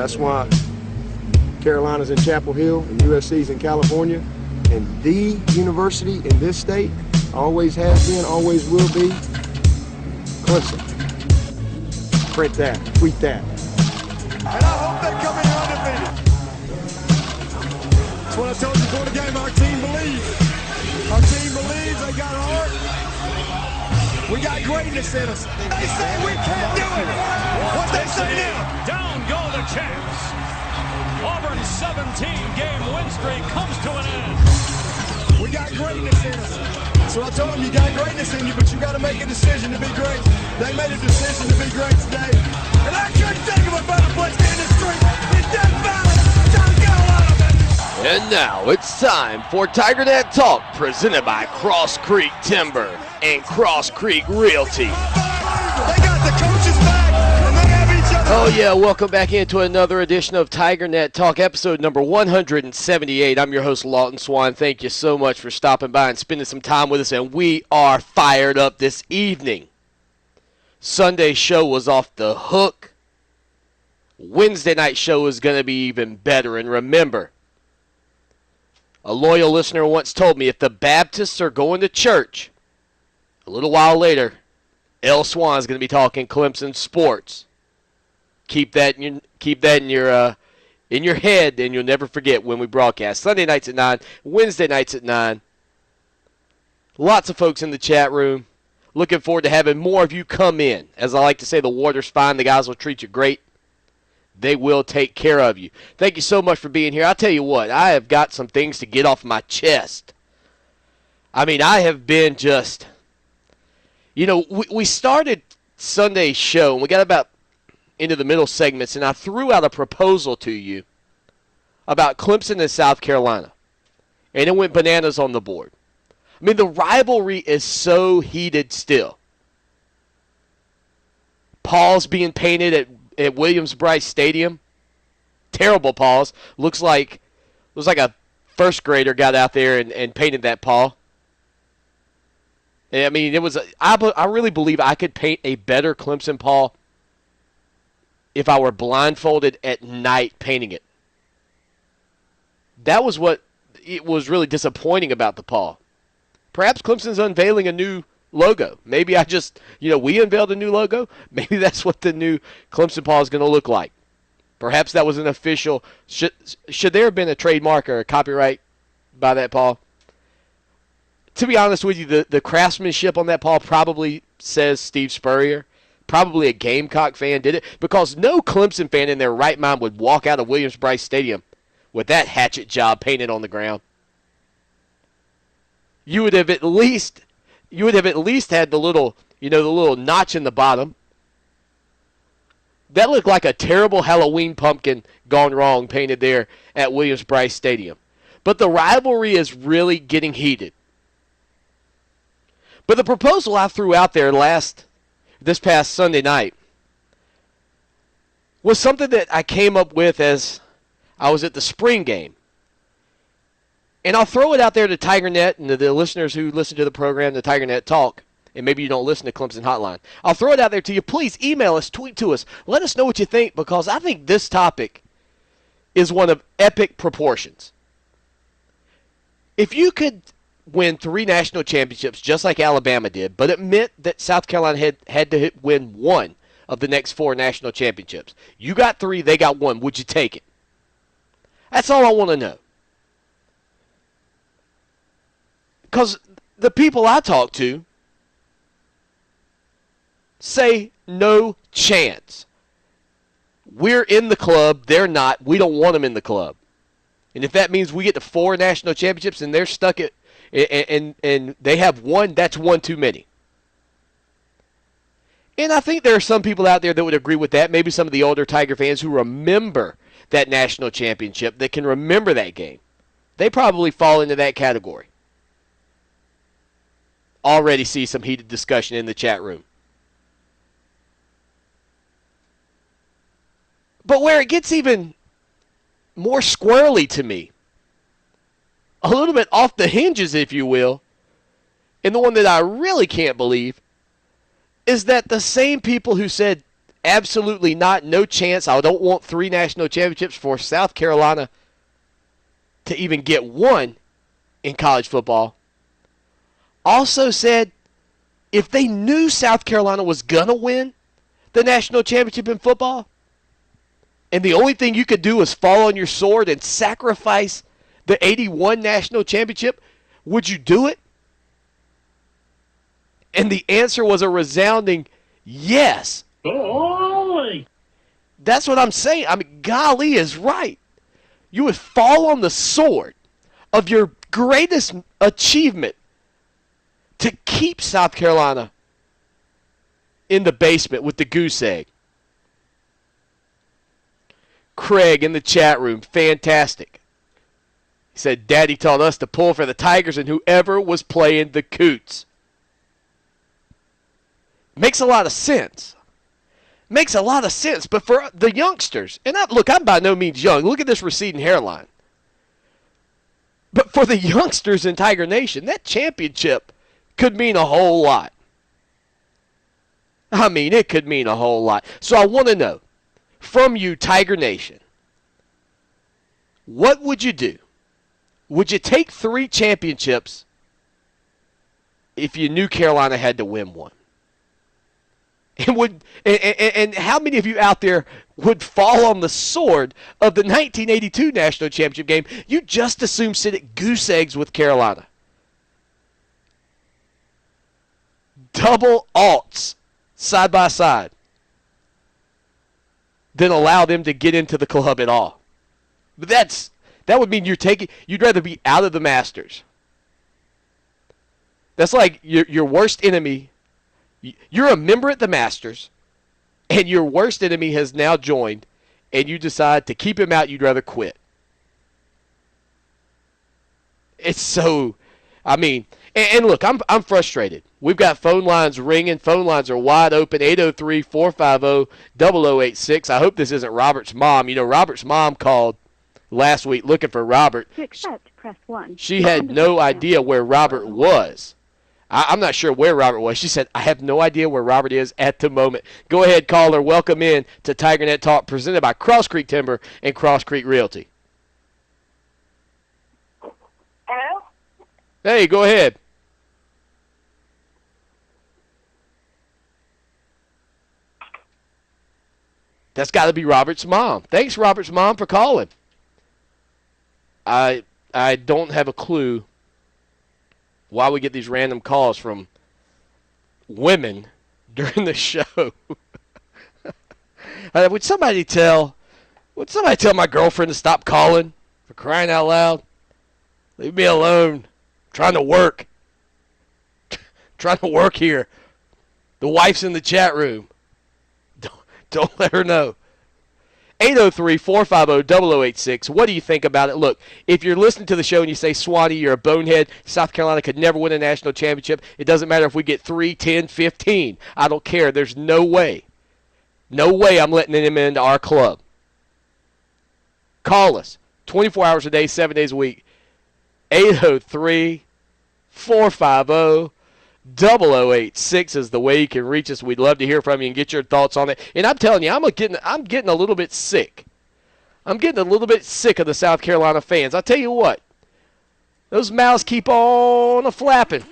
That's why Carolina's in Chapel Hill and USC's in California. And the university in this state always has been, always will be, Clemson. Print that, tweet that. And I hope they come in undefeated. That's what I told you before the game. Our team believes. Our team believes. They got heart. We got greatness in us. They say we can't do it. What they say now? Down go the champs. Auburn's 17-game win streak comes to an end. We got greatness in us. So I told them, you got greatness in you, but you got to make a decision to be great. They made a decision to be great today. And I couldn't think of a better place to end the streak in Death Valley, South Carolina, baby. And now it's time for TigerNet Talk, presented by Cross Creek Timber and Cross Creek Realty. They got the coaches back, and they have each other. Oh yeah, welcome back into another edition of TigerNet Talk, episode number 178. I'm your host, Lawton Swan. Thank you so much for stopping by and spending some time with us, and we are fired up this evening. Sunday's show was off the hook. Wednesday night show is going to be even better, and remember, a loyal listener once told me if the Baptists are going to church, a little while later, L. Swan is going to be talking Clemson sports. Keep that in your head, and you'll never forget when we broadcast. Sunday nights at 9, Wednesday nights at 9. Lots of folks in the chat room. Looking forward to having more of you come in. As I like to say, the water's fine. The guys will treat you great. They will take care of you. Thank you so much for being here. I'll tell you what, I have got some things to get off my chest. I mean, I have been just, we started Sunday's show, and we got about into the middle segments, and I threw out a proposal to you about Clemson and South Carolina, and it went bananas on the board. I mean, the rivalry is so heated still. Paws being painted at Williams-Brice Stadium. Terrible paws. Looks like a first grader got out there and painted that paw. I mean, I really believe I could paint a better Clemson paw if I were blindfolded at night painting it. That was what it was really disappointing about the paw. Perhaps Clemson's unveiling a new logo. Maybe we unveiled a new logo. Maybe that's what the new Clemson paw is going to look like. Perhaps that was an official. Should there have been a trademark or a copyright by that paw? To be honest with you, the craftsmanship on that paw probably says Steve Spurrier. Probably a Gamecock fan did it, because no Clemson fan in their right mind would walk out of Williams-Brice Stadium with that hatchet job painted on the ground. You would have at least had the little notch in the bottom. That looked like a terrible Halloween pumpkin gone wrong painted there at Williams-Brice Stadium. But the rivalry is really getting heated. But the proposal I threw out there this past Sunday night was something that I came up with as I was at the spring game. And I'll throw it out there to TigerNet and to the listeners who listen to the program, the TigerNet Talk, and maybe you don't listen to Clemson Hotline. I'll throw it out there to you. Please email us, tweet to us. Let us know what you think, because I think this topic is one of epic proportions. If you could win 3 national championships just like Alabama did, but it meant that South Carolina had to win 1 of the next 4 national championships. You got 3, they got 1. Would you take it? That's all I want to know. Because the people I talk to say no chance. We're in the club. They're not. We don't want them in the club. And if that means we get to 4 national championships and they're stuck at and they have 1, that's 1 too many. And I think there are some people out there that would agree with that. Maybe some of the older Tiger fans who remember that national championship, that can remember that game. They probably fall into that category. Already see some heated discussion in the chat room. But where it gets even more squirrely to me, a little bit off the hinges, if you will, and the one that I really can't believe, is that the same people who said Absolutely not. No chance. I don't want 3 national championships for South Carolina to even get one in college football. Also said if they knew South Carolina was going to win the national championship in football, and the only thing you could do is fall on your sword and sacrifice the 81 national championship, would you do it? And the answer was a resounding yes. Golly. That's what I'm saying. I mean, golly is right. You would fall on the sword of your greatest achievement to keep South Carolina in the basement with the goose egg. Craig in the chat room, fantastic. He said, Daddy taught us to pull for the Tigers and whoever was playing the Coots. Makes a lot of sense. Makes a lot of sense. But for the youngsters, and I'm by no means young. Look at this receding hairline. But for the youngsters in Tiger Nation, that championship could mean a whole lot. I mean, it could mean a whole lot. So I want to know, from you, Tiger Nation, what would you do? Would you take 3 championships if you knew Carolina had to win one? And how many of you out there would fall on the sword of the 1982 national championship game? You just assume sit at goose eggs with Carolina. Double alts side by side. Then allow them to get into the club at all. But that would mean you'd rather be out of the Masters. That's like your worst enemy. You're a member at the Masters, and your worst enemy has now joined, and you decide to keep him out, you'd rather quit. It's so, I mean, and look, I'm frustrated. We've got phone lines ringing. Phone lines are wide open, 803-450-0086. I hope this isn't Robert's mom. You know, Robert's mom called last week looking for Robert. To accept, press 1. She had no idea where Robert was. I'm not sure where Robert was. She said, I have no idea where Robert is at the moment. Go ahead, caller. Welcome in to TigerNet Talk, presented by Cross Creek Timber and Cross Creek Realty. Hello? Hey, go ahead. That's got to be Robert's mom. Thanks, Robert's mom, for calling. I don't have a clue why we get these random calls from women during the show. Would somebody tell my girlfriend to stop calling, for crying out loud? Leave me alone. I'm trying to work. Trying to work here. The wife's in the chat room. Don't let her know. 803-450-0086. What do you think about it? Look, if you're listening to the show and you say, Swanee, you're a bonehead, South Carolina could never win a national championship, it doesn't matter if we get 3, 10, 15. I don't care. There's no way. No way I'm letting them into our club. Call us. 24 hours a day, 7 days a week. 803-450-0086 is the way you can reach us. We'd love to hear from you and get your thoughts on it. And I'm telling you, I'm getting a little bit sick. I'm getting a little bit sick of the South Carolina fans. I'll tell you what, those mouths keep on flapping.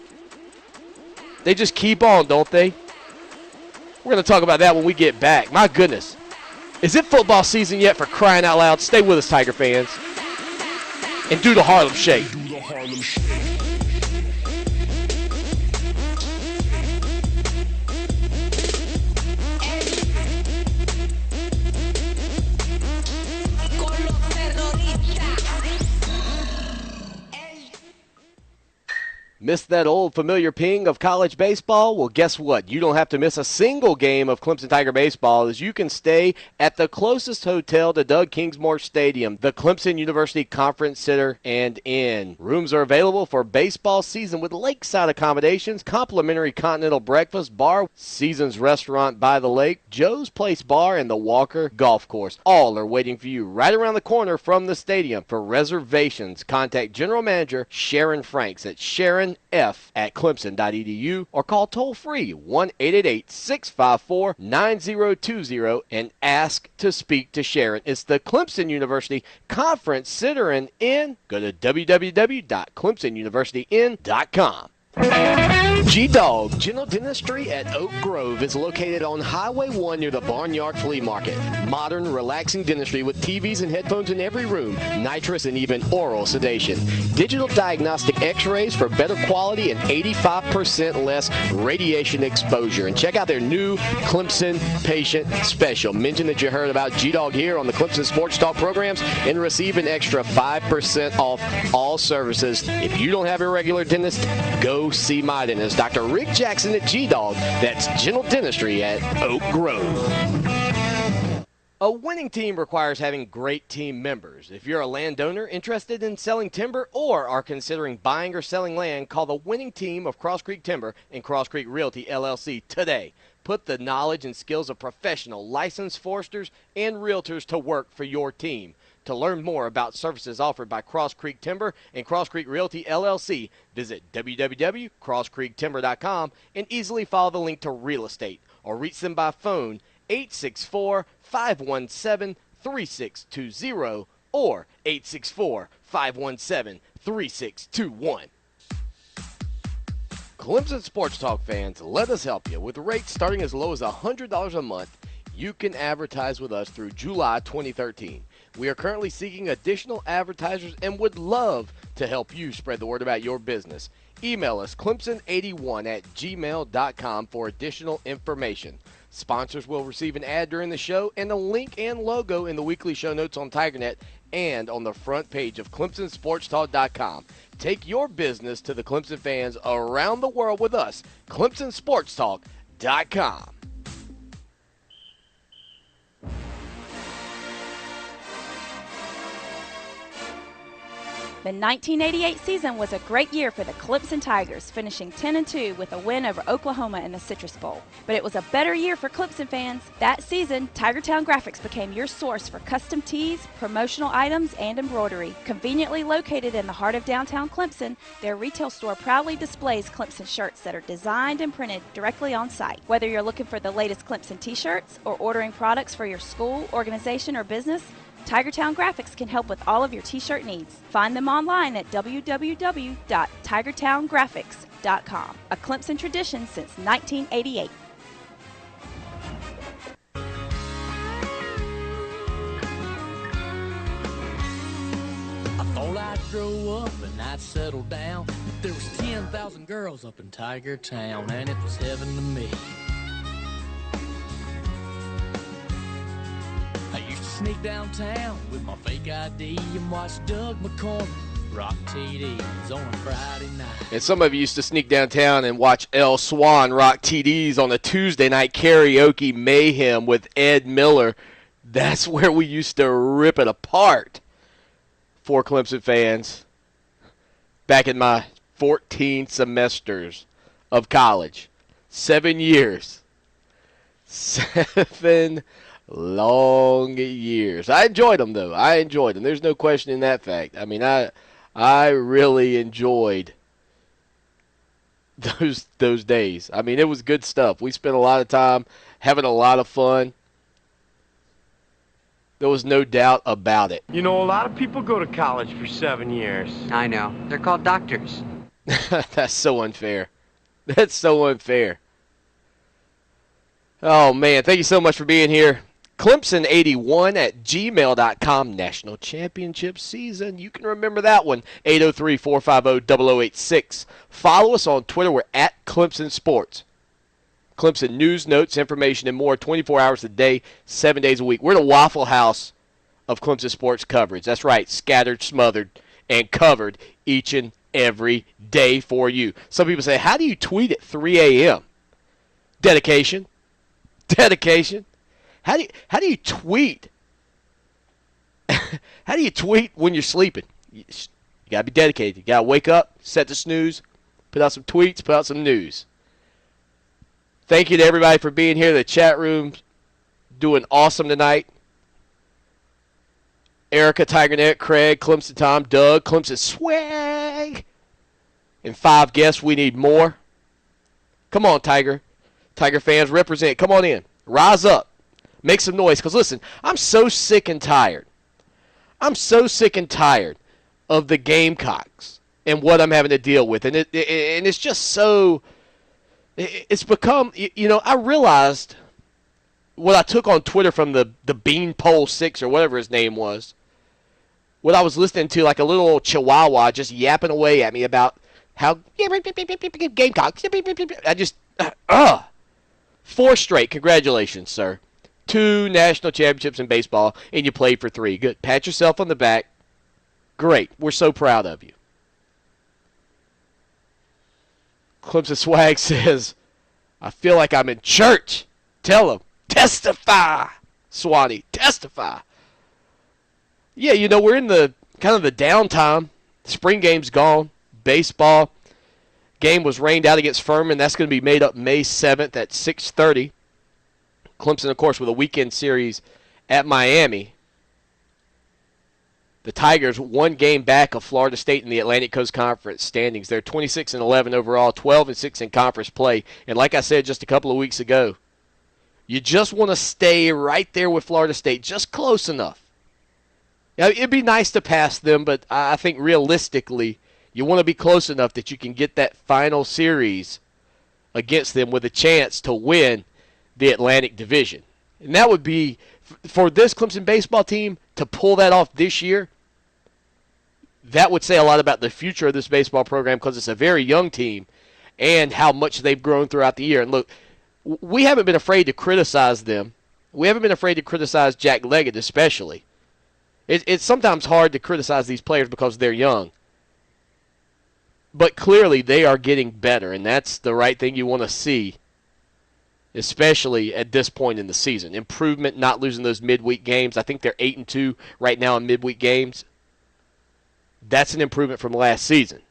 They just keep on, don't they? We're going to talk about that when we get back. My goodness. Is it football season yet, for crying out loud? Stay with us, Tiger fans. And do the Harlem Shake. Miss that old familiar ping of college baseball? Well, guess what? You don't have to miss a single game of Clemson Tiger baseball, as you can stay at the closest hotel to Doug Kingsmore Stadium, the Clemson University Conference Center and Inn. Rooms are available for baseball season with lakeside accommodations, complimentary continental breakfast, bar, Seasons Restaurant by the lake, Joe's Place Bar, and the Walker Golf Course. All are waiting for you right around the corner from the stadium. For reservations, contact General Manager Sharon Franks at Sharon sharonf@clemson.edu or call toll-free 1-888-654-9020 and ask to speak to Sharon. It's the Clemson University Conference Centering in. Go to www.clemsonuniversityin.com. G-Dog General Dentistry at Oak Grove is located on Highway 1 near the Barnyard Flea Market. Modern, relaxing dentistry with TVs and headphones in every room, nitrous and even oral sedation. Digital diagnostic x-rays for better quality and 85% less radiation exposure. And check out their new Clemson Patient Special. Mention that you heard about G-Dog here on the Clemson Sports Talk programs and receive an extra 5% off all services. If you don't have a regular dentist, go see my dentist, Dr. Rick Jackson at G-Dog. That's General Dentistry at Oak Grove. A winning team requires having great team members. If you're a landowner interested in selling timber or are considering buying or selling land, call the winning team of Cross Creek Timber and Cross Creek Realty, LLC today. Put the knowledge and skills of professional licensed foresters and realtors to work for your team. To learn more about services offered by Cross Creek Timber and Cross Creek Realty, LLC, visit www.crosscreektimber.com and easily follow the link to real estate or reach them by phone 864-517-3620 or 864-517-3621. Clemson Sports Talk fans, let us help you. With rates starting as low as $100 a month, you can advertise with us through July 2013. We are currently seeking additional advertisers and would love to help you spread the word about your business. Email us clemson81@gmail.com for additional information. Sponsors will receive an ad during the show and a link and logo in the weekly show notes on TigerNet and on the front page of ClemsonSportsTalk.com. Take your business to the Clemson fans around the world with us, ClemsonSportsTalk.com. The 1988 season was a great year for the Clemson Tigers, finishing 10-2 with a win over Oklahoma in the Citrus Bowl. But it was a better year for Clemson fans. That season, Tigertown Graphics became your source for custom tees, promotional items, and embroidery. Conveniently located in the heart of downtown Clemson, their retail store proudly displays Clemson shirts that are designed and printed directly on site. Whether you're looking for the latest Clemson t-shirts or ordering products for your school, organization, or business, Tigertown Graphics can help with all of your t-shirt needs. Find them online at www.tigertowngraphics.com. A Clemson tradition since 1988. I thought I'd grow up and I'd settle down. There was 10,000 girls up in Tiger Town, and it was heaven to me. I used to sneak downtown with my fake ID and watch Doug McCormick rock TDs on a Friday night. And some of you used to sneak downtown and watch L. Swan rock TDs on a Tuesday night karaoke mayhem with Ed Miller. That's where we used to rip it apart for Clemson fans back in my 14 semesters of college. 7 years. 7 long years. I enjoyed them, though. I enjoyed them. There's no question in that fact. I mean, I really enjoyed those days. I mean, it was good stuff. We spent a lot of time having a lot of fun. There was no doubt about it. You know, a lot of people go to college for 7 years. I know. They're called doctors. That's so unfair. That's so unfair. Oh, man. Thank you so much for being here. Clemson81@gmail.com. National Championship season. You can remember that one. 803-450-0086. Follow us on Twitter. We're at Clemson Sports. Clemson news, notes, information, and more 24 hours a day, 7 days a week. We're the Waffle House of Clemson sports coverage. That's right. Scattered, smothered, and covered each and every day for you. Some people say, how do you tweet at 3 a.m.? Dedication. Dedication. How do you tweet? How do you tweet when you're sleeping? You got to be dedicated. You got to wake up, set the snooze, put out some tweets, put out some news. Thank you to everybody for being here. The chat room doing awesome tonight. Erica, TigerNet, Craig, Clemson Tom, Doug, Clemson Swag. and 5 guests. We need more. Come on, Tiger fans, represent. Come on in. Rise up. Make some noise. Because, listen, I'm so sick and tired. I'm so sick and tired of the Gamecocks and what I'm having to deal with. And it's just so – it's become – I realized what I took on Twitter from the Beanpole 6 or whatever his name was, what I was listening to, like a little chihuahua just yapping away at me about how Gamecocks. I just 4 straight. Congratulations, sir. 2 national championships in baseball, and you played for 3. Good. Pat yourself on the back. Great. We're so proud of you. Clemson Swag says, I feel like I'm in church. Tell him. Testify, Swanee. Testify. Yeah, we're in the kind of the downtime. Spring game's gone. Baseball game was rained out against Furman. That's going to be made up May 7th at 6:30. Clemson, of course, with a weekend series at Miami. The Tigers 1 game back of Florida State in the Atlantic Coast Conference standings. They're 26-11 overall, 12-6 in conference play. And like I said just a couple of weeks ago, you just want to stay right there with Florida State, just close enough. Now, it'd be nice to pass them, but I think realistically, you want to be close enough that you can get that final series against them with a chance to win the Atlantic Division. And that would be, for this Clemson baseball team to pull that off this year, that would say a lot about the future of this baseball program because it's a very young team and how much they've grown throughout the year. And look, we haven't been afraid to criticize them. We haven't been afraid to criticize Jack Leggett especially. It's sometimes hard to criticize these players because they're young. But clearly they are getting better, and that's the right thing you want to see, especially at this point in the season. Improvement, not losing those midweek games. I think they're 8-2 right now in midweek games. That's an improvement from last season.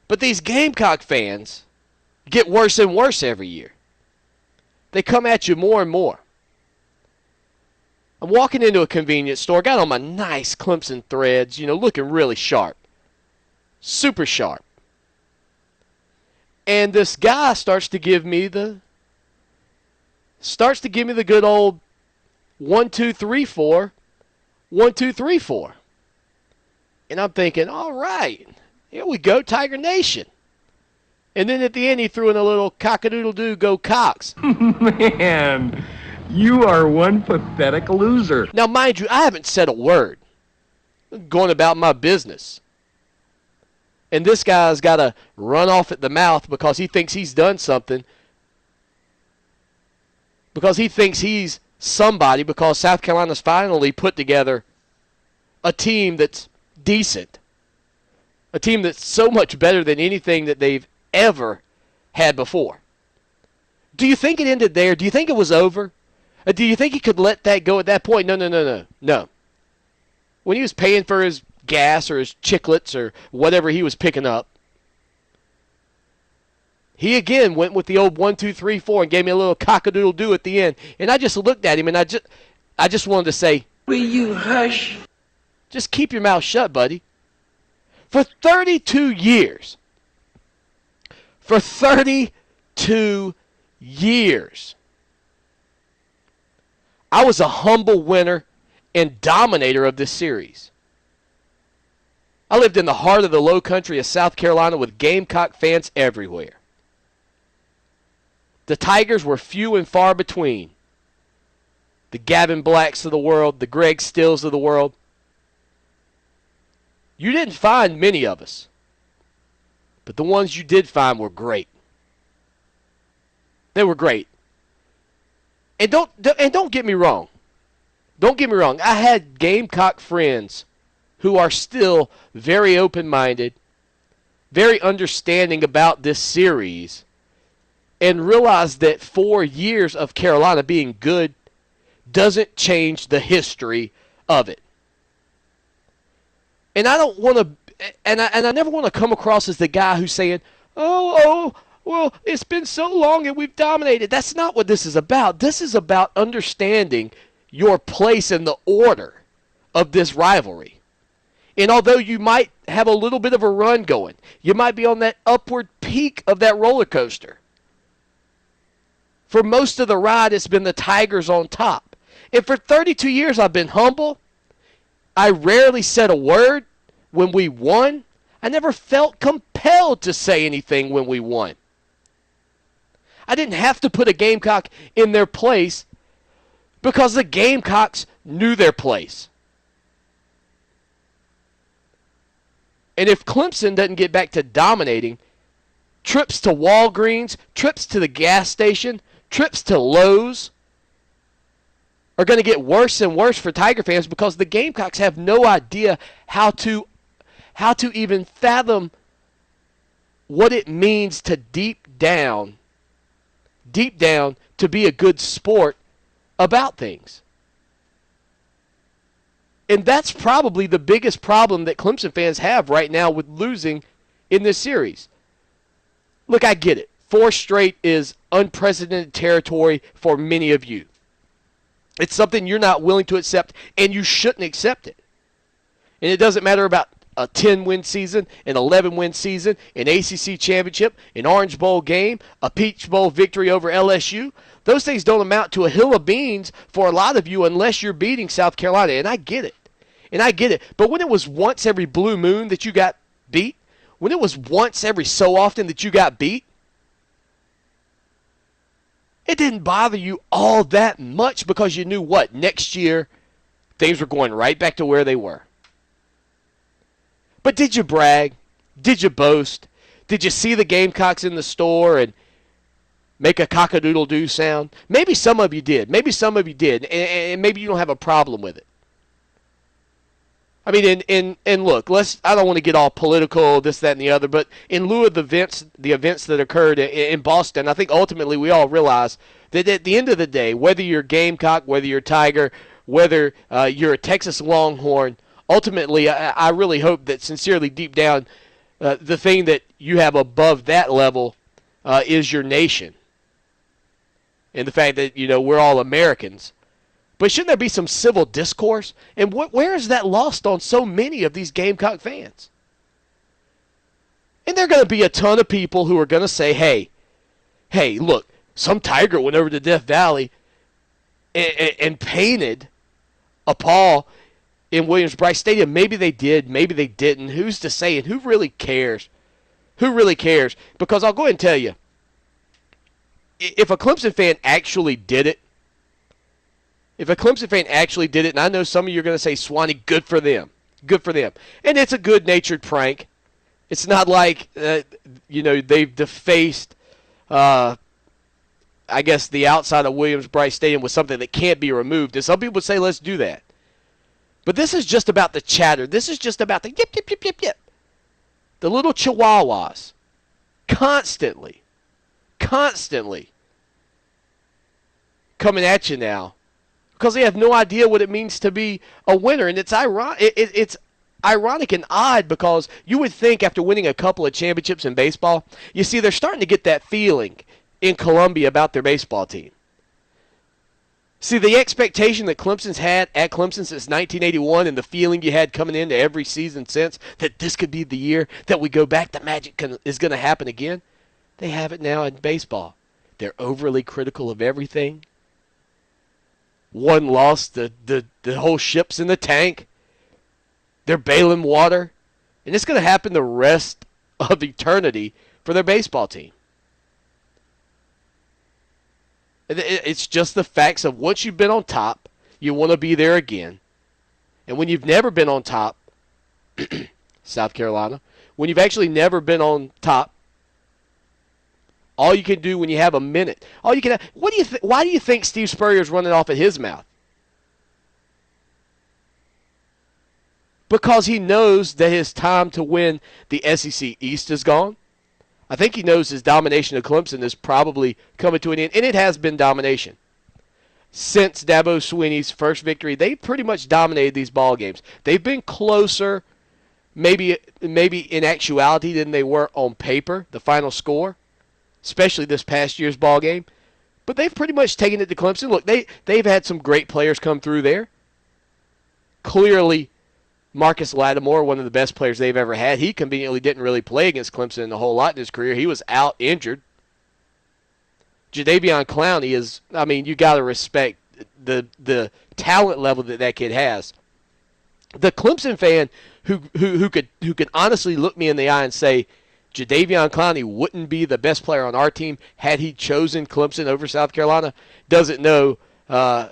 But these Gamecock fans get worse and worse every year. They come at you more and more. I'm walking into a convenience store, got on my nice Clemson threads, looking really sharp. Super sharp. And this guy starts to give me the good old 1, 2, 3, 4, 1, 2, 3, 4. And I'm thinking, all right, here we go, Tiger Nation. And then at the end, he threw in a little cock-a-doodle-doo, go Cox. Man, you are one pathetic loser. Now, mind you, I haven't said a word. I'm going about my business. And this guy's got to run off at the mouth because he thinks he's done something. Because he thinks he's somebody because South Carolina's finally put together a team that's decent. A team that's so much better than anything that they've ever had before. Do you think it ended there? Do you think it was over? Do you think he could let that go at that point? No. When he was paying for his gas or his chiclets or whatever he was picking up, he again went with the old 1, 2, 3, 4 and gave me a little cock-a-doodle-doo at the end. And I just looked at him and I just wanted to say, will you hush? Just keep your mouth shut, buddy. For 32 years, I was a humble winner and dominator of this series. I lived in the heart of the low country of South Carolina with Gamecock fans everywhere. The Tigers were few and far between. The Gavin Blacks of the world, the Greg Stills of the world. You didn't find many of us, but the ones you did find were great. They were great. And don't get me wrong. Don't get me wrong. I had Gamecock friends who are still very open-minded, very understanding about this series, and realize that 4 years of Carolina being good doesn't change the history of it. And I don't want to, and I never want to come across as the guy who's saying, well, it's been so long and we've dominated. That's not what this is about. This is about understanding your place in the order of this rivalry. And although you might have a little bit of a run going, you might be on that upward peak of that roller coaster. For most of the ride, it's been the Tigers on top. And for 32 years, I've been humble. I rarely said a word when we won. I never felt compelled to say anything when we won. I didn't have to put a Gamecock in their place because the Gamecocks knew their place. And if Clemson doesn't get back to dominating, trips to Walgreens, trips to the gas station, trips to Lowe's are going to get worse and worse for Tiger fans because the Gamecocks have no idea how to even fathom what it means to deep down to be a good sport about things. And that's probably the biggest problem that Clemson fans have right now with losing in this series. Look, I get it. 4 straight is unprecedented territory for many of you. It's something you're not willing to accept, and you shouldn't accept it. And it doesn't matter about a 10-win season, an 11-win season, an ACC championship, an Orange Bowl game, a Peach Bowl victory over LSU. Those things don't amount to a hill of beans for a lot of you unless you're beating South Carolina, and I get it. But when it was once every blue moon that you got beat, when it was once every so often that you got beat, it didn't bother you all that much because you knew what? Next year, things were going right back to where they were. But did you brag? Did you boast? Did you see the Gamecocks in the store and make a cock-a-doodle-doo sound? Maybe some of you did. And maybe you don't have a problem with it. I mean, and look, I don't want to get all political, this, that, and the other, but in lieu of the events that occurred in Boston, I think ultimately we all realize that at the end of the day, whether you're Gamecock, whether you're Tiger, whether you're a Texas Longhorn, ultimately I really hope that sincerely deep down, the thing that you have above that level is your nation. And the fact that, we're all Americans. But shouldn't there be some civil discourse? And where is that lost on so many of these Gamecock fans? And there are going to be a ton of people who are going to say, hey, look, some Tiger went over to Death Valley and painted a paw in Williams-Brice Stadium. Maybe they did, maybe they didn't. Who's to say? And who really cares? Because I'll go ahead and tell you, if a Clemson fan actually did it, and I know some of you are going to say, Swanee, good for them. And it's a good-natured prank. It's not like, they've defaced, I guess, the outside of Williams-Brice Stadium with something that can't be removed. And some people would say, let's do that. But this is just about the chatter. This is just about the yip, yip, yip, yip, yip. The little chihuahuas constantly coming at you now because they have no idea what it means to be a winner. And it's ironic and odd because you would think after winning a couple of championships in baseball, you see they're starting to get that feeling in Columbia about their baseball team. See, the expectation that Clemson's had at Clemson since 1981 and the feeling you had coming into every season since that this could be the year that we go back, the magic is going to happen again, they have it now in baseball. They're overly critical of everything. One loss, the whole ship's in the tank. They're bailing water. And it's going to happen the rest of eternity for their baseball team. It's just the facts of once you've been on top, you want to be there again. And when you've never been on top, South Carolina, when you've actually never been on top, all you can do when you have a minute, why do you think Steve Spurrier's running off at his mouth? Because he knows that his time to win the SEC East is gone. I think he knows his domination of Clemson is probably coming to an end, and it has been domination. Since Dabo Swinney's first victory, they pretty much dominated these ball games. They've been closer, maybe in actuality, than they were on paper, the final score, especially this past year's ball game. But they've pretty much taken it to Clemson. Look, they've had some great players come through there. Clearly, Marcus Lattimore, one of the best players they've ever had, he conveniently didn't really play against Clemson a whole lot in his career. He was out injured. Jadeveon Clowney is, I mean, you got to respect the talent level that kid has. The Clemson fan who could honestly look me in the eye and say Jadeveon Clowney wouldn't be the best player on our team had he chosen Clemson over South Carolina doesn't know. Well,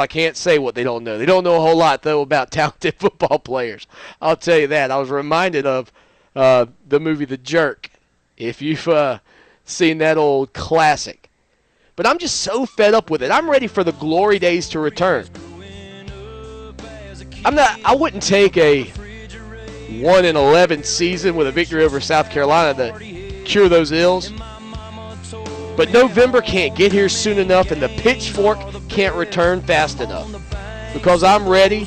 I can't say what they don't know. They don't know a whole lot, though, about talented football players. I'll tell you that. I was reminded of the movie The Jerk, if you've seen that old classic. But I'm just so fed up with it. I'm ready for the glory days to return. I wouldn't take a 1-11 season with a victory over South Carolina to cure those ills. But November can't get here soon enough, and the pitchfork can't return fast enough. Because I'm ready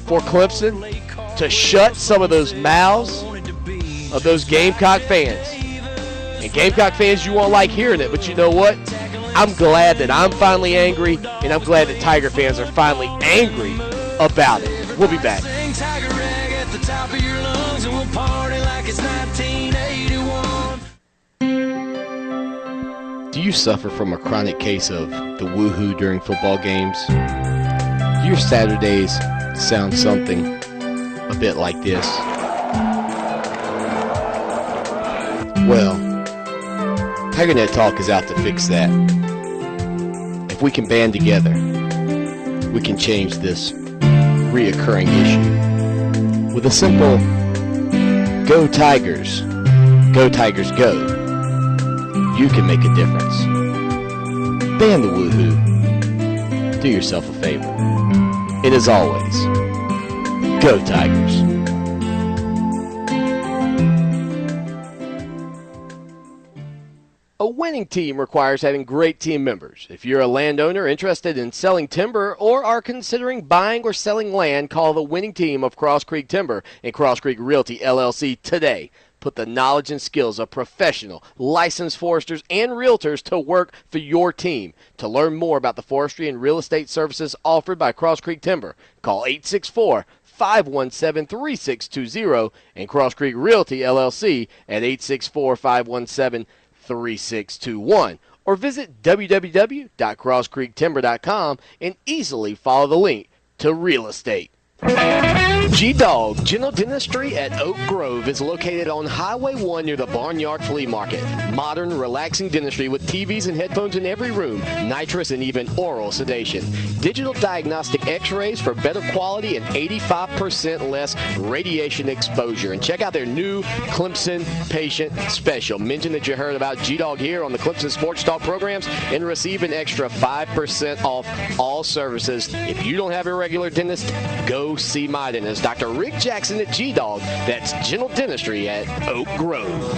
for Clemson to shut some of those mouths of those Gamecock fans. And Gamecock fans, you won't like hearing it, but you know what? I'm glad that I'm finally angry, and I'm glad that Tiger fans are finally angry about it. We'll be back. Do you suffer from a chronic case of the woohoo during football games? Do your Saturdays sound something a bit like this? Well, TigerNet Talk is out to fix that. If we can band together, we can change this reoccurring issue. With a simple, go Tigers, go, you can make a difference. Ban the woohoo. Do yourself a favor. And as always, go Tigers. A winning team requires having great team members. If you're a landowner interested in selling timber or are considering buying or selling land, call the winning team of Cross Creek Timber and Cross Creek Realty, LLC today. Put the knowledge and skills of professional, licensed foresters and realtors to work for your team. To learn more about the forestry and real estate services offered by Cross Creek Timber, call 864-517-3620 and Cross Creek Realty, LLC at 864-517-3621. Or visit www.crosscreektimber.com and easily follow the link to real estate. G-Dog General Dentistry at Oak Grove is located on Highway 1 near the Barnyard Flea Market. Modern, relaxing dentistry with TVs and headphones in every room, nitrous and even oral sedation. Digital diagnostic x-rays for better quality and 85% less radiation exposure. And check out their new Clemson Patient Special. Mention that you heard about G-Dog here on the Clemson Sports Talk programs and receive an extra 5% off all services. If you don't have a regular dentist, go see my dentist, Dr. Rick Jackson at G-Dog. That's General Dentistry at Oak Grove.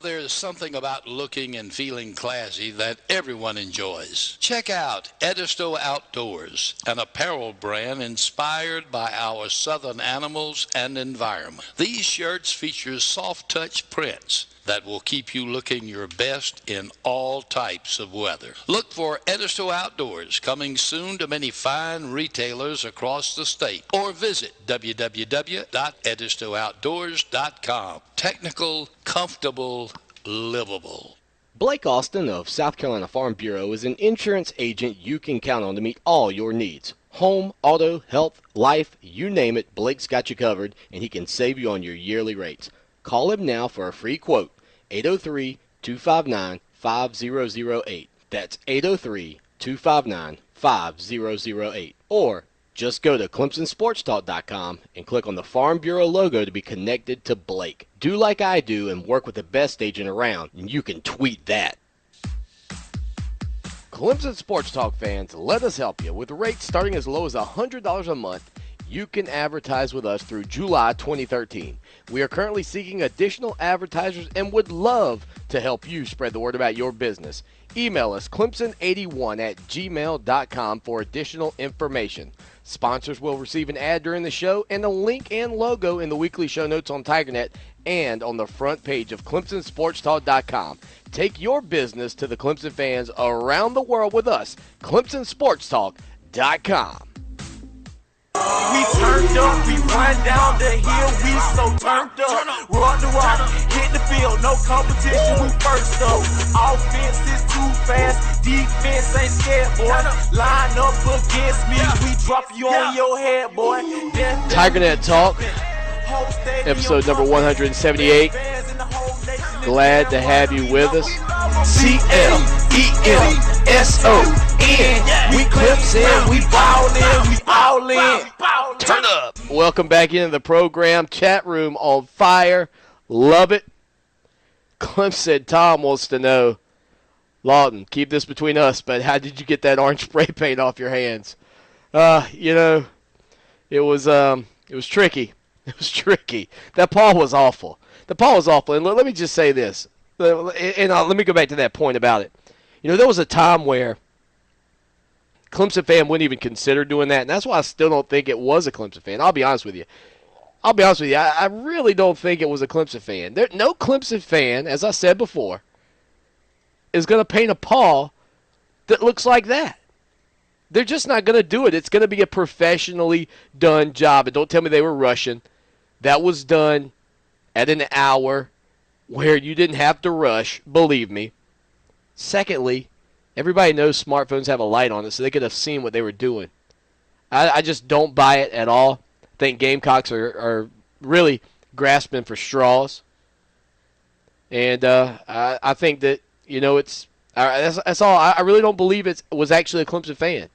There's something about looking and feeling classy that everyone enjoys. Check out Edisto Outdoors, an apparel brand inspired by our southern animals and environment. These shirts feature soft touch prints that will keep you looking your best in all types of weather. Look for Edisto Outdoors, coming soon to many fine retailers across the state. Or visit www.edistooutdoors.com. Technical, comfortable, livable. Blake Austin of South Carolina Farm Bureau is an insurance agent you can count on to meet all your needs. Home, auto, health, life, you name it, Blake's got you covered, and he can save you on your yearly rates. Call him now for a free quote. 803-259-5008. That's 803-259-5008. Or just go to ClemsonSportsTalk.com and click on the Farm Bureau logo to be connected to Blake. Do like I do and work with the best agent around, and you can tweet that. Clemson Sports Talk fans, let us help you. With rates starting as low as $100 a month, you can advertise with us through July 2013. We are currently seeking additional advertisers and would love to help you spread the word about your business. Email us clemson81@gmail.com for additional information. Sponsors will receive an ad during the show and a link and logo in the weekly show notes on TigerNet and on the front page of ClemsonSportsTalk.com. Take your business to the Clemson fans around the world with us, ClemsonSportsTalk.com. We turned up, we run down the hill, we so turned up. Rock the rock, hit the field, no competition, we first up. Offense is too fast, defense ain't scared, boy. Line up against me, we drop you on your head, boy. TigerNet Talk, episode number 178. Glad to have you with us. CLEMSON. We Clemson, we ballin', we all in. Turn up. Welcome back into the program. Chat room on fire. Love it. Clemson Tom wants to know, Lawton, keep this between us, but how did you get that orange spray paint off your hands? It was tricky. It was tricky. That paw was awful. And let me just say this. And let me go back to that point about it. There was a time where Clemson fan wouldn't even consider doing that, and that's why I still don't think it was a Clemson fan. I'll be honest with you. I really don't think it was a Clemson fan. No Clemson fan, as I said before, is going to paint a paw that looks like that. They're just not going to do it. It's going to be a professionally done job. And don't tell me they were rushing. That was done at an hour where you didn't have to rush, believe me. Secondly, everybody knows smartphones have a light on it, so they could have seen what they were doing. I just don't buy it at all. I think Gamecocks are really grasping for straws. And I think that, that's all. I really don't believe it was actually a Clemson fan.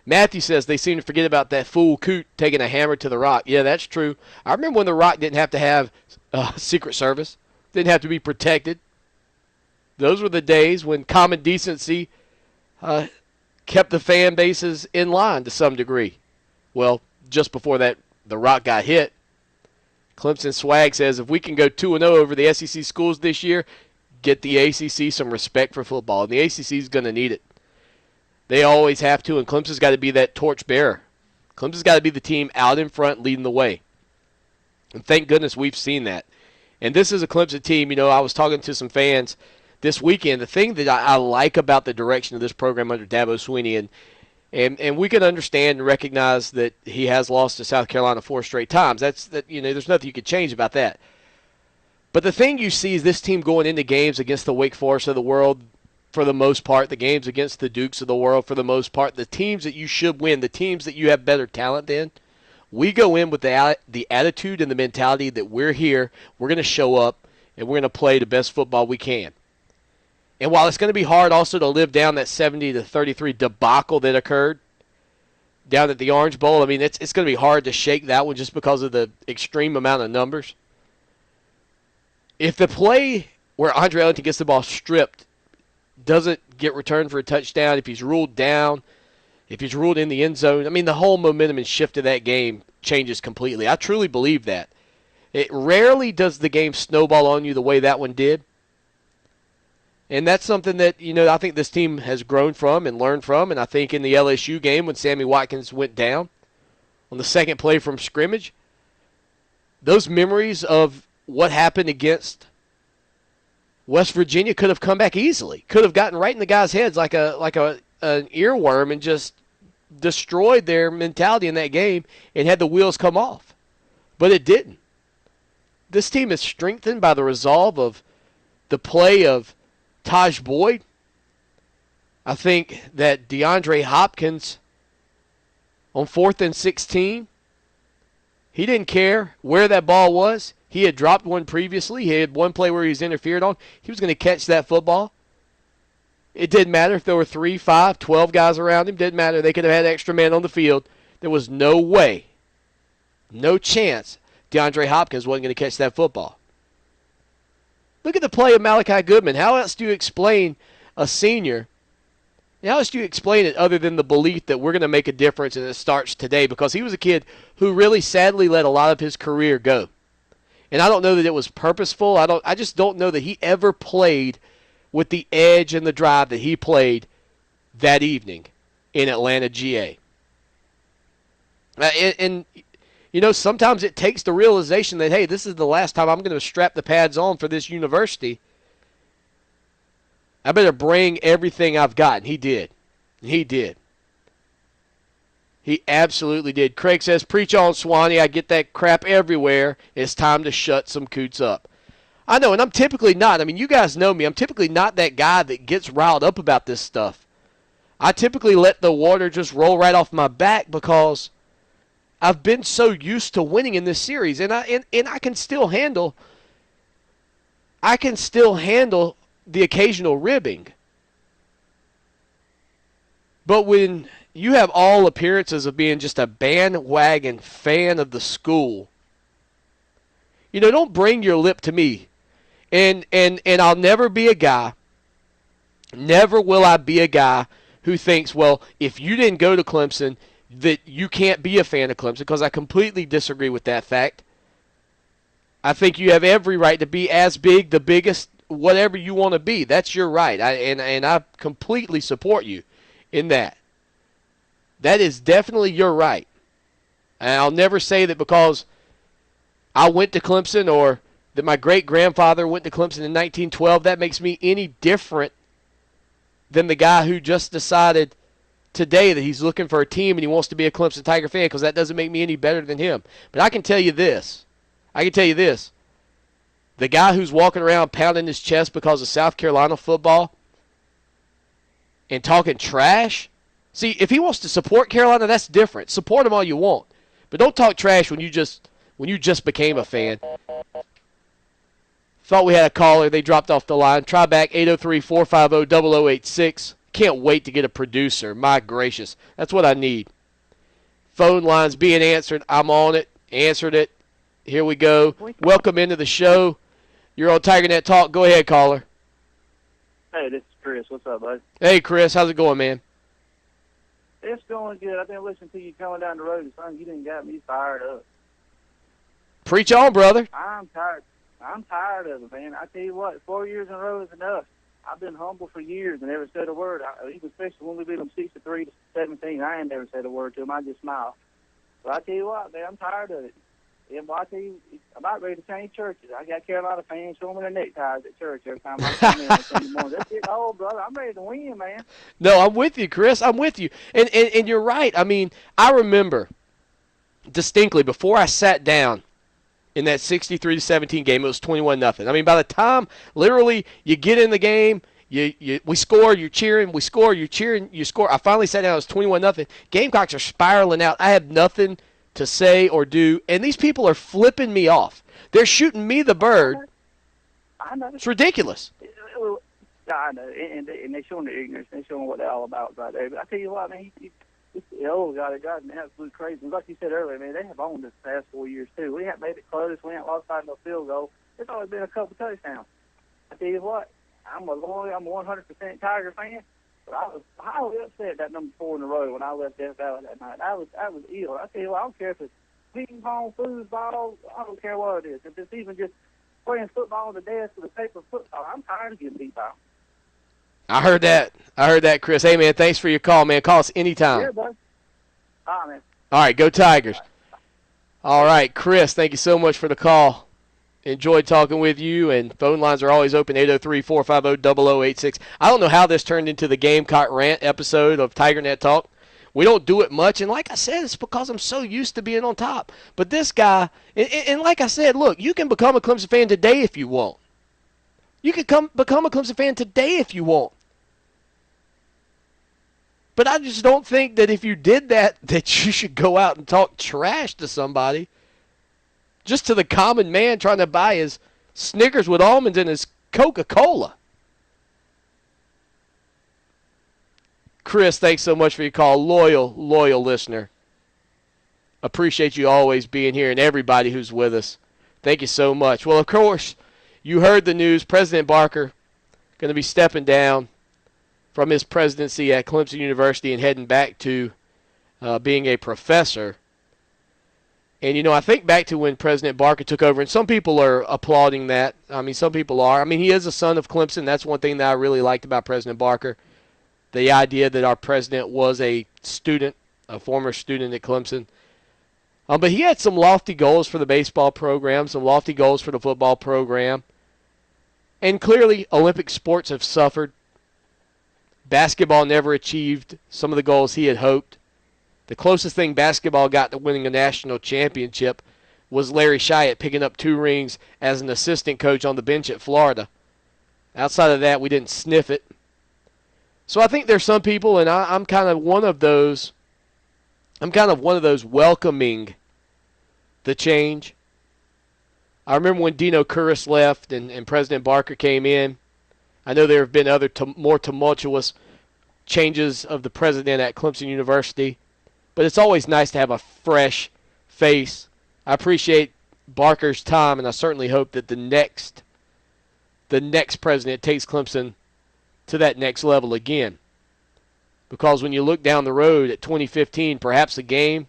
Matthew says they seem to forget about that fool Coot taking a hammer to the Rock. Yeah, that's true. I remember when the Rock didn't have to have Secret Service. Didn't have to be protected. Those were the days when common decency kept the fan bases in line to some degree. Well, just before that, the Rock got hit. Clemson Swag says, if we can go 2-0 over the SEC schools this year, get the ACC some respect for football. And the ACC is going to need it. They always have to, and Clemson's got to be that torch bearer. Clemson's got to be the team out in front leading the way. And thank goodness we've seen that. And this is a Clemson team. I was talking to some fans this weekend. The thing that I like about the direction of this program under Dabo Swinney, and we can understand and recognize that he has lost to South Carolina 4 straight times. There's nothing you could change about that. But the thing you see is this team going into games against the Wake Forest of the world for the most part, the games against the Dukes of the world for the most part, the teams that you should win, the teams that you have better talent than. We go in with the attitude and the mentality that we're here, we're going to show up, and we're going to play the best football we can. And while it's going to be hard also to live down that 70-33 debacle that occurred down at the Orange Bowl, it's going to be hard to shake that one just because of the extreme amount of numbers. If the play where Andre Ellington gets the ball stripped doesn't get returned for a touchdown, if he's ruled down, if he's ruled in the end zone, the whole momentum and shift of that game changes completely. I truly believe that. It rarely does the game snowball on you the way that one did. And that's something that, I think this team has grown from and learned from. And I think in the LSU game when Sammy Watkins went down on the second play from scrimmage, those memories of what happened against West Virginia could have come back easily. Could have gotten right in the guys' heads like an earworm and just destroyed their mentality in that game and had the wheels come off. But it didn't. This team is strengthened by the resolve of the play of Taj Boyd. I think that DeAndre Hopkins on 4th and 16, he didn't care where that ball was. He had dropped one previously. He had one play where he was interfered on. He was going to catch that football. It didn't matter if there were 3, 5, 12 guys around him. Didn't matter. They could have had extra men on the field. There was no way, no chance DeAndre Hopkins wasn't going to catch that football. Look at the play of Malachi Goodman. How else do you explain a senior? How else do you explain it other than the belief that we're going to make a difference and it starts today? Because he was a kid who really sadly let a lot of his career go. And I don't know that it was purposeful. I just don't know that he ever played with the edge and the drive that he played that evening in Atlanta, GA. And sometimes it takes the realization that, hey, this is the last time I'm going to strap the pads on for this university. I better bring everything I've got. And he did. He did. He absolutely did. Craig says, preach on, Swanee. I get that crap everywhere. It's time to shut some coots up. I know, and I'm typically not. I mean, you guys know me. I'm typically not that guy that gets riled up about this stuff. I typically let the water just roll right off my back because I've been so used to winning in this series, and I can still handle the occasional ribbing. But when you have all appearances of being just a bandwagon fan of the school, don't bring your lip to me. And I'll never be a guy, never will I be a guy who thinks, well, if you didn't go to Clemson, that you can't be a fan of Clemson, because I completely disagree with that fact. I think you have every right to be as big, the biggest, whatever you want to be. That's your right. I completely support you in that. That is definitely your right. And I'll never say that because I went to Clemson or that my great-grandfather went to Clemson in 1912, that makes me any different than the guy who just decided today that he's looking for a team and he wants to be a Clemson Tiger fan, because that doesn't make me any better than him. But I can tell you this. The guy who's walking around pounding his chest because of South Carolina football and talking trash, see, if he wants to support Carolina, that's different. Support him all you want. But don't talk trash when you just became a fan. Thought we had a caller. They dropped off the line. Try back, 803-450-0086. Can't wait to get a producer. My gracious. That's what I need. Phone lines being answered. I'm on it. Answered it. Here we go. Welcome into the show. You're on TigerNet Talk. Go ahead, caller. Hey, this is Chris. What's up, bud? Hey, Chris. How's it going, man? It's going good. I've been listening to you coming down the road, son. You done got me fired up. Preach on, brother. I'm tired. I'm tired of it, man. I tell you what, 4 years in a row is enough. I've been humble for years and never said a word. Even especially when we beat them 63-17, I ain't never said a word to them. I just smile. But I tell you what, man, I'm tired of it. And I tell you, I'm about ready to change churches. I got Carolina fans showing me their neckties at church every time I come in on Sunday morning. That's getting old, brother. I'm ready to win, man. No, I'm with you, Chris. I'm with you. And you're right. I mean, I remember distinctly before I sat down in that 63-17 game, it was 21-0. I mean, by the time literally you get in the game, we score, you're cheering, we score, you're cheering, you score. I finally sat down, it was 21-0. Gamecocks are spiraling out. I have nothing to say or do, and these people are flipping me off. They're shooting me the bird. I know. It's ridiculous. I know, and they're showing their ignorance. They're showing what they're all about right there. But I tell you what, man, God, it got an absolute crazy. Like you said earlier, man, they have owned this past 4 years, too. We haven't made it close. We haven't lost by no field goal. It's only been a couple touchdowns. I tell you what, I'm a 100% Tiger fan, but I was highly upset that number 4 in a row when I left Death Valley that night. I was ill. I tell you what, I don't care if it's ping pong, foosball, I don't care what it is. If it's even just playing football on the desk with a paper football, I'm tired of getting beat by them. I heard that, Chris. Hey, man, thanks for your call, man. Call us anytime. Yeah, bud. All right, man. All right, go Tigers. All right, Chris, thank you so much for the call. Enjoyed talking with you, and phone lines are always open, 803-450-0086. I don't know how this turned into the Gamecock Rant episode of TigerNet Talk. We don't do it much, and like I said, it's because I'm so used to being on top. But this guy, and like I said, look, you can become a Clemson fan today if you want. You can become a Clemson fan today if you want. But I just don't think that if you did that you should go out and talk trash to somebody. Just to the common man trying to buy his Snickers with almonds and his Coca-Cola. Chris, thanks so much for your call. Loyal listener. Appreciate you always being here and everybody who's with us. Thank you so much. Well, of course, you heard the news. President Barker going to be stepping down from his presidency at Clemson University and heading back to being a professor. And, I think back to when President Barker took over, and some people are applauding that. I mean, some people are. I mean, he is a son of Clemson. That's one thing that I really liked about President Barker, the idea that our president was a student, a former student at Clemson. But he had some lofty goals for the baseball program, some lofty goals for the football program. And clearly, Olympic sports have suffered. Basketball never achieved some of the goals he had hoped. The closest thing basketball got to winning a national championship was Larry Shyatt picking up 2 rings as an assistant coach on the bench at Florida. Outside of that, we didn't sniff it. So I think there's some people, and I'm kind of one of those. I'm kind of one of those welcoming the change. I remember when Dino Curris left and President Barker came in. I know there have been other more tumultuous changes of the president at Clemson University, but it's always nice to have a fresh face. I appreciate Barker's time, and I certainly hope that the next president takes Clemson to that next level again. Because when you look down the road at 2015, perhaps a game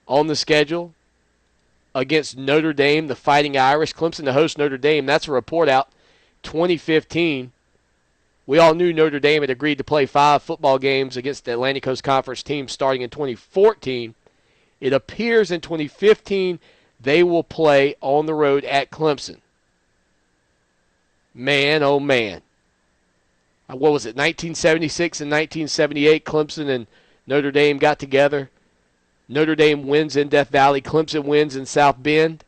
on the schedule against Notre Dame, the Fighting Irish, Clemson to host Notre Dame. That's a report out, 2015. We all knew Notre Dame had agreed to play 5 football games against the Atlantic Coast Conference team starting in 2014. It appears in 2015 they will play on the road at Clemson. Man, oh man. What was it, 1976 and 1978, Clemson and Notre Dame got together. Notre Dame wins in Death Valley. Clemson wins in South Bend.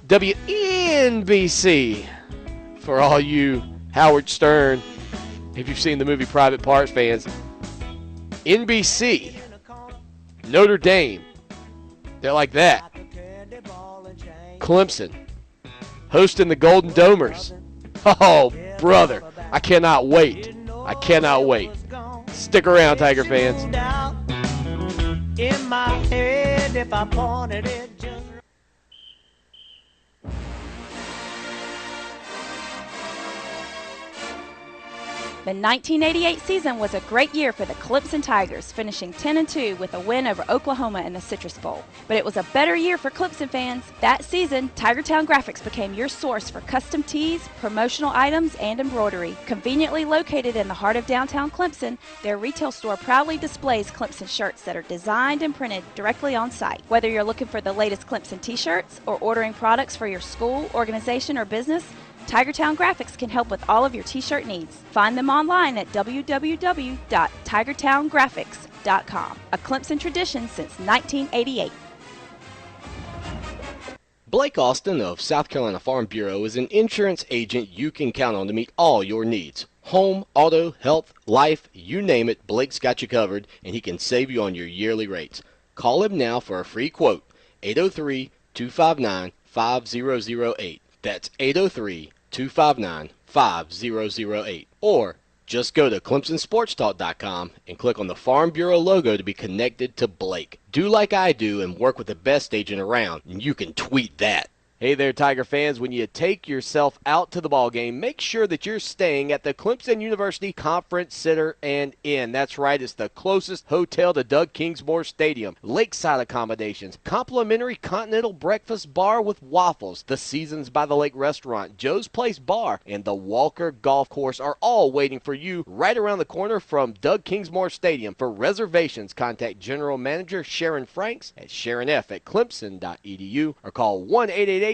WNBC for all you Howard Stern, if you've seen the movie Private Parts fans. NBC, Notre Dame, they're like that. Clemson, hosting the Golden Domers. Oh, brother, I cannot wait. I cannot wait. Stick around, Tiger fans. In my head, if I pointed it just The 1988 season was a great year for the Clemson Tigers, finishing 10-2 with a win over Oklahoma in the Citrus Bowl. But it was a better year for Clemson fans. That season, Tigertown Graphics became your source for custom tees, promotional items, and embroidery. Conveniently located in the heart of downtown Clemson, their retail store proudly displays Clemson shirts that are designed and printed directly on site. Whether you're looking for the latest Clemson t-shirts or ordering products for your school, organization, or business, Tigertown Graphics can help with all of your t-shirt needs. Find them online at www.tigertowngraphics.com. A Clemson tradition since 1988. Blake Austin of South Carolina Farm Bureau is an insurance agent you can count on to meet all your needs. Home, auto, health, life, you name it, Blake's got you covered, and he can save you on your yearly rates. Call him now for a free quote, 803-259-5008. That's 803-259-5008. Or just go to ClemsonSportsTalk.com and click on the Farm Bureau logo to be connected to Blake. Do like I do and work with the best agent around, and you can tweet that. Hey there, Tiger fans. When you take yourself out to the ball game, make sure that you're staying at the Clemson University Conference Center and Inn. That's right, it's the closest hotel to Doug Kingsmore Stadium. Lakeside accommodations, complimentary continental breakfast bar with waffles, the Seasons by the Lake restaurant, Joe's Place Bar, and the Walker Golf Course are all waiting for you right around the corner from Doug Kingsmore Stadium. For reservations, contact General Manager Sharon Franks at sharonf@clemson.edu or call 1-888-654-9020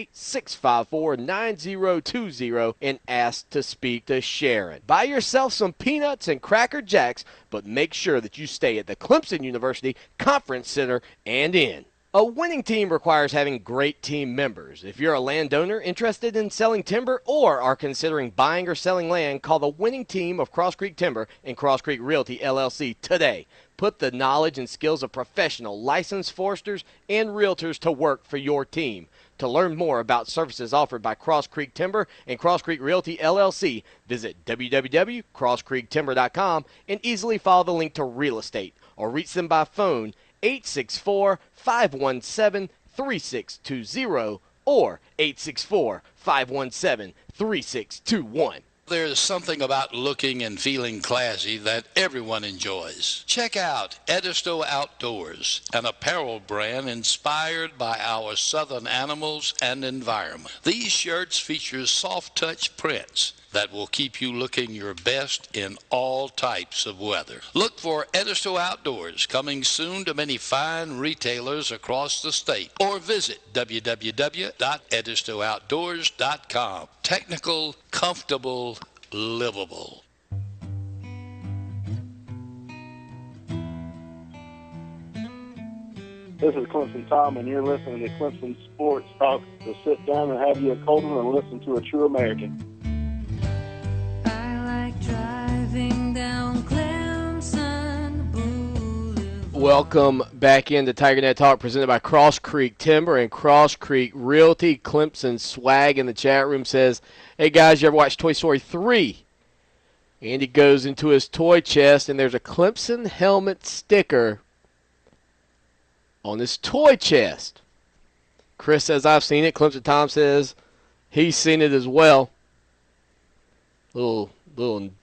and ask to speak to Sharon. Buy yourself some peanuts and Cracker Jacks, but make sure that you stay at the Clemson University Conference Center and Inn. A winning team requires having great team members. If you're a landowner interested in selling timber or are considering buying or selling land, call the winning team of Cross Creek Timber and Cross Creek Realty, LLC today. Put the knowledge and skills of professional licensed foresters and realtors to work for your team. To learn more about services offered by Cross Creek Timber and Cross Creek Realty, LLC, visit www.crosscreektimber.com and easily follow the link to real estate or reach them by phone 864-517-3620 or 864-517-3621. There's something about looking and feeling classy that everyone enjoys. Check out Edisto Outdoors, an apparel brand inspired by our southern animals and environment. These shirts feature soft-touch prints that will keep you looking your best in all types of weather. Look for Edisto Outdoors coming soon to many fine retailers across the state, or visit www.edistooutdoors.com. Technical, comfortable, livable. This is Clemson Tom, and you're listening to Clemson Sports Talk. So sit down and have you a cold one and listen to a true American. I like driving down Clemson Boulevard. Welcome back into TigerNet Talk, presented by Cross Creek Timber and Cross Creek Realty. Clemson Swag in the chat room says, hey guys, you ever watch Toy Story 3? Andy goes into his toy chest, and there's a Clemson helmet sticker on his toy chest. Chris says, I've seen it. Clemson Tom says he's seen it as well. Little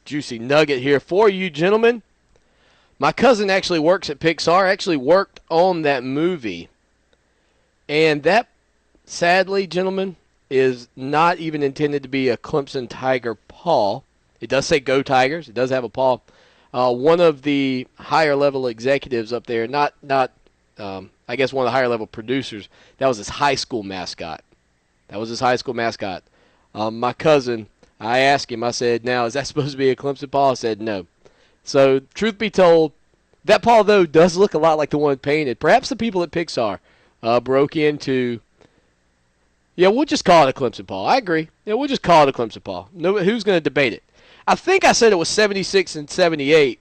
juicy nugget here for you, gentlemen. My cousin actually works at Pixar, actually worked on that movie. And that, sadly, gentlemen, is not even intended to be a Clemson Tiger paw. It does say Go Tigers. It does have a paw. One of the higher-level executives up there, I guess one of the higher-level producers, that was his high school mascot. My cousin, I asked him, I said, now, is that supposed to be a Clemson paw? I said, no. So, truth be told, that paw, though, does look a lot like the one painted. Perhaps the people at Pixar broke into, we'll just call it a Clemson paw. I agree. Yeah, we'll just call it a Clemson paw. No, who's going to debate it? I think I said it was 76 and 78.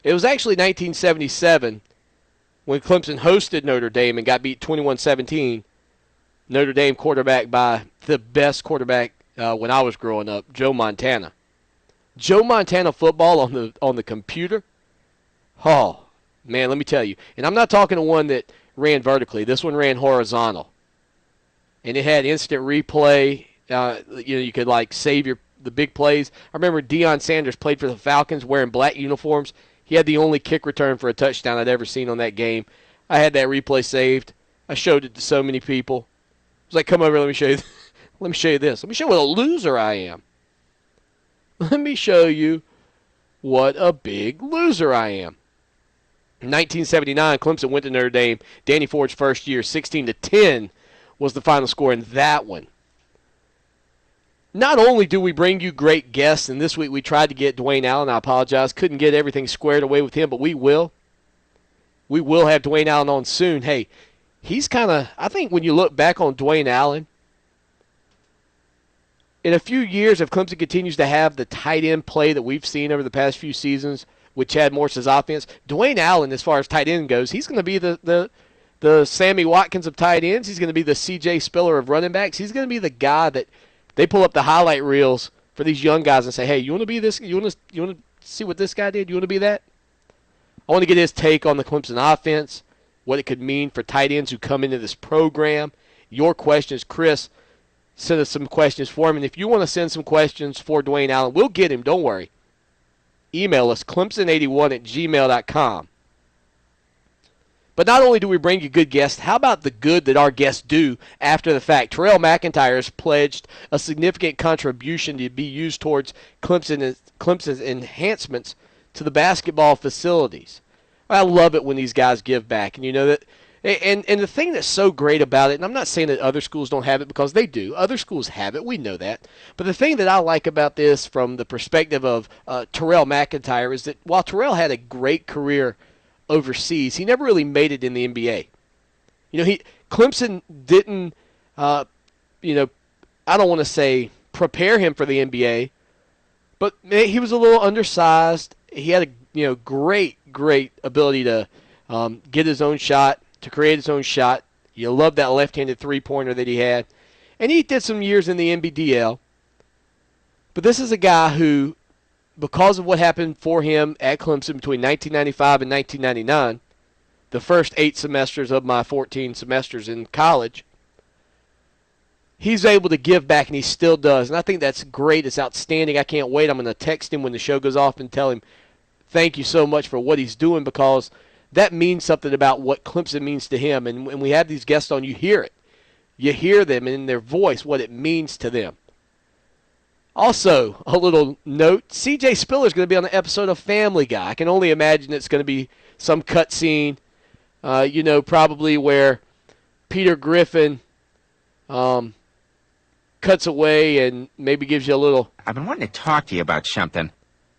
It was actually 1977 when Clemson hosted Notre Dame and got beat 21-17. Notre Dame quarterback by the best quarterback when I was growing up, Joe Montana. Joe Montana football on the computer. Oh, man, let me tell you. And I'm not talking to one that ran vertically. This one ran horizontal. And it had instant replay. You could save the big plays. I remember Deion Sanders played for the Falcons wearing black uniforms. He had the only kick return for a touchdown I'd ever seen on that game. I had that replay saved. I showed it to so many people. I was like, come over, let me show you. Let me show you this. Let me show you what a loser I am. Let me show you what a big loser I am. In 1979, Clemson went to Notre Dame. Danny Ford's first year, 16-10 was the final score in that one. Not only do we bring you great guests, and this week we tried to get Dwayne Allen. I apologize. Couldn't get everything squared away with him, but we will. We will have Dwayne Allen on soon. Hey, he's I think when you look back on Dwayne Allen, in a few years, if Clemson continues to have the tight end play that we've seen over the past few seasons with Chad Morris's offense, Dwayne Allen, as far as tight end goes, he's going to be the Sammy Watkins of tight ends. He's going to be the C.J. Spiller of running backs. He's going to be the guy that they pull up the highlight reels for these young guys and say, hey, you want to be this? You want to see what this guy did? You want to be that? I want to get his take on the Clemson offense, what it could mean for tight ends who come into this program. Your questions, Chris, send us some questions for him. And if you want to send some questions for Dwayne Allen, we'll get him. Don't worry. Email us, clemson81@gmail.com. But not only do we bring you good guests, how about the good that our guests do after the fact? Terrell McIntyre has pledged a significant contribution to be used towards Clemson's enhancements to the basketball facilities. I love it when these guys give back. And you know that. And the thing that's so great about it, and I'm not saying that other schools don't have it because they do. Other schools have it. We know that. But the thing that I like about this from the perspective of Terrell McIntyre is that while Terrell had a great career overseas, he never really made it in the NBA. Clemson didn't, I don't want to say prepare him for the NBA, but he was a little undersized. He had a great ability to get his own shot, to create his own shot. You love that left-handed three-pointer that he had. And he did some years in the NBDL. But this is a guy who, because of what happened for him at Clemson between 1995 and 1999, the first 8 semesters of my 14 semesters in college, he's able to give back, and he still does. And I think that's great. It's outstanding. I can't wait. I'm going to text him when the show goes off and tell him thank you so much for what he's doing, because that means something about what Clemson means to him. And when we have these guests on, you hear it. You hear them in their voice, what it means to them. Also, a little note, C.J. Spiller is going to be on an episode of Family Guy. I can only imagine it's going to be some cut scene, probably where Peter Griffin cuts away and maybe gives you a little... I've been wanting to talk to you about something.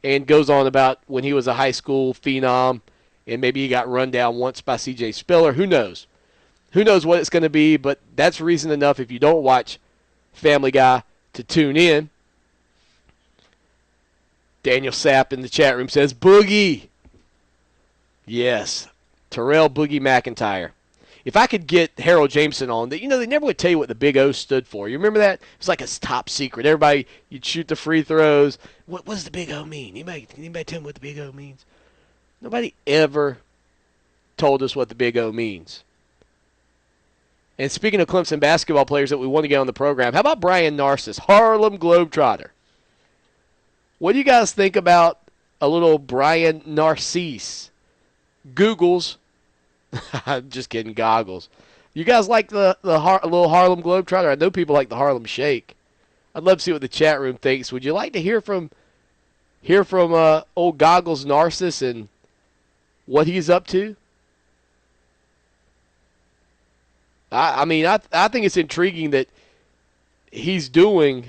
And goes on about when he was a high school phenom, and maybe he got run down once by C.J. Spiller. Who knows? Who knows what it's going to be, but that's reason enough if you don't watch Family Guy to tune in. Daniel Sapp in the chat room says, Boogie. Yes, Terrell Boogie McIntyre. If I could get Harold Jameson on, they never would tell you what the Big O stood for. You remember that? It was like a top secret. Everybody, you'd shoot the free throws. What does the Big O mean? Anybody tell me what the Big O means? Nobody ever told us what the Big O means. And speaking of Clemson basketball players that we want to get on the program, how about Brian Narcissus, Harlem Globetrotter? What do you guys think about a little Brian Narcisse? Googles. I'm just kidding, goggles. You guys like the little Harlem Globetrotter? I know people like the Harlem Shake. I'd love to see what the chat room thinks. Would you like to hear from old Goggles Narcissus and what he's up to? I think it's intriguing that he's doing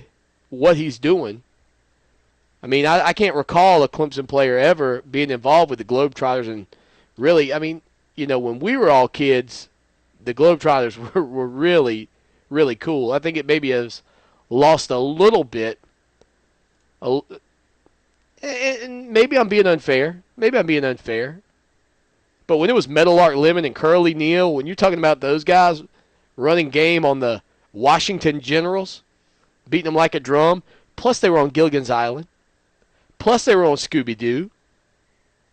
what he's doing. I mean, I can't recall a Clemson player ever being involved with the Globetrotters. And really, when we were all kids, the Globetrotters were really, really cool. I think it maybe has lost a little bit. And maybe I'm being unfair. But when it was Meadowlark Lemon and Curly Neal, when you're talking about those guys running game on the Washington Generals, beating them like a drum, plus they were on Gilligan's Island, plus they were on Scooby-Doo.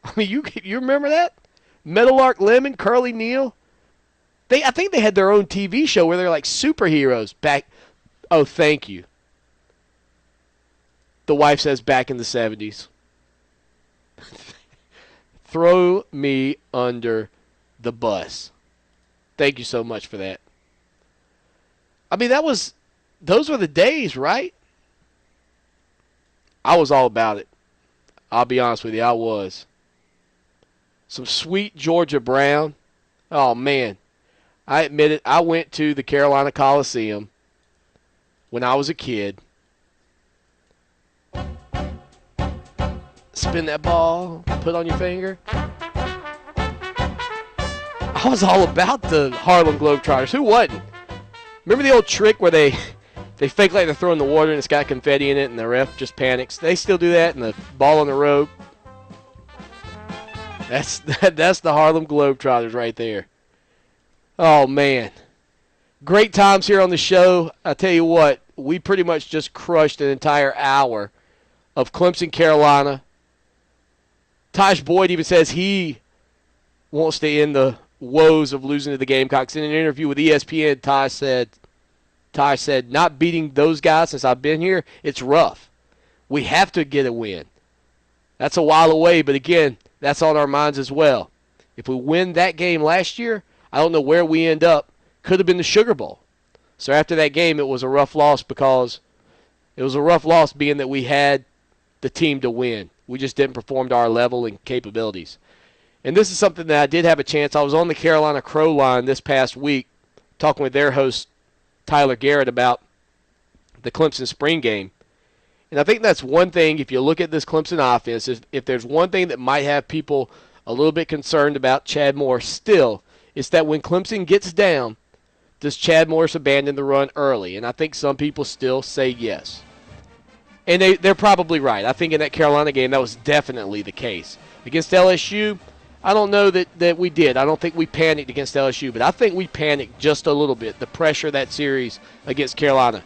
I mean, you remember that? Meadowlark Lemon, Curly Neal. I think they had their own TV show where they're like superheroes back. Oh, thank you. The wife says back in the 70s. Throw me under the bus. Thank you so much for that. I mean, those were the days, right? I was all about it. I'll be honest with you, I was. Some sweet Georgia Brown. Oh, man. I admit it, I went to the Carolina Coliseum when I was a kid. Spin that ball, put on your finger. I was all about the Harlem Globetrotters. Who wasn't? Remember the old trick where they fake like they're throwing the water and it's got confetti in it and the ref just panics? They still do that, and the ball on the rope. That's the Harlem Globetrotters right there. Oh, man. Great times here on the show. I tell you what, we pretty much just crushed an entire hour of Clemson, Carolina. Taj Boyd even says he wants to end the woes of losing to the Gamecocks. In an interview with ESPN, Taj said, not beating those guys since I've been here, it's rough. We have to get a win. That's a while away, but again, that's on our minds as well. If we win that game last year, I don't know where we end up. Could have been the Sugar Bowl. So after that game, it was a rough loss because it was a rough loss being that we had the team to win. We just didn't perform to our level and capabilities. And this is something that I did have a chance. I was on the Carolina Crow line this past week talking with their host, Tyler Garrett, about the Clemson spring game. And I think that's one thing, if you look at this Clemson offense, if there's one thing that might have people a little bit concerned about Chad Morris still, it's that when Clemson gets down, does Chad Morris abandon the run early? And I think some people still say yes. And they're probably right. I think in that Carolina game, that was definitely the case. Against LSU, I don't know that we did. I don't think we panicked against LSU, but I think we panicked just a little bit, the pressure of that series against Carolina.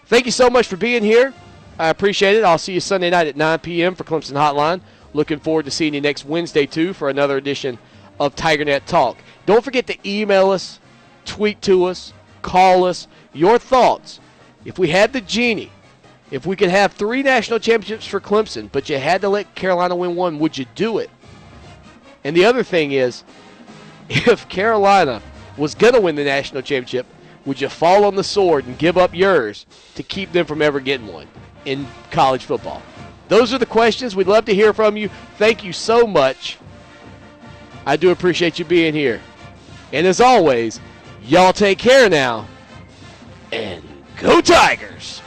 Thank you so much for being here. I appreciate it. I'll see you Sunday night at 9 p.m. for Clemson Hotline. Looking forward to seeing you next Wednesday, too, for another edition of TigerNet Talk. Don't forget to email us, tweet to us, call us, your thoughts. If we had the genie, if we could have 3 national championships for Clemson, but you had to let Carolina win 1, would you do it? And the other thing is, if Carolina was going to win the national championship, would you fall on the sword and give up yours to keep them from ever getting one in college football? Those are the questions. We'd love to hear from you. Thank you so much. I do appreciate you being here. And as always, y'all take care now, and go Tigers!